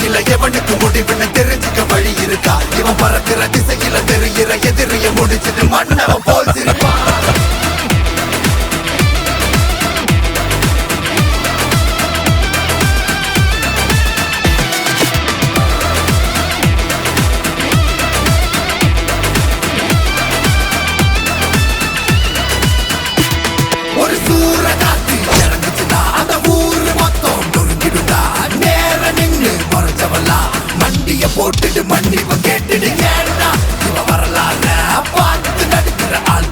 திசையில எவனுக்கு முடிவுன்னு தெரிஞ்சுக்க வழி இருக்கா? இவன் பறக்கிற திசையில தெரிகிற எதிரிய முடிச்சிட்டு மன்னவ போல் சிரிப்பான். ஒரு சூற காத்து இறங்குச்சுன்னா அந்த ஊரு மொத்தம் நொறுங்கிடுடா. நேர நின்னு மறைச்சவல்லா மண்டிய போட்டுட்டு மன்னிப்பு கேட்டுடு. ஏன்னா இவ வரலாற பார்த்து நடிக்கிற ஆள்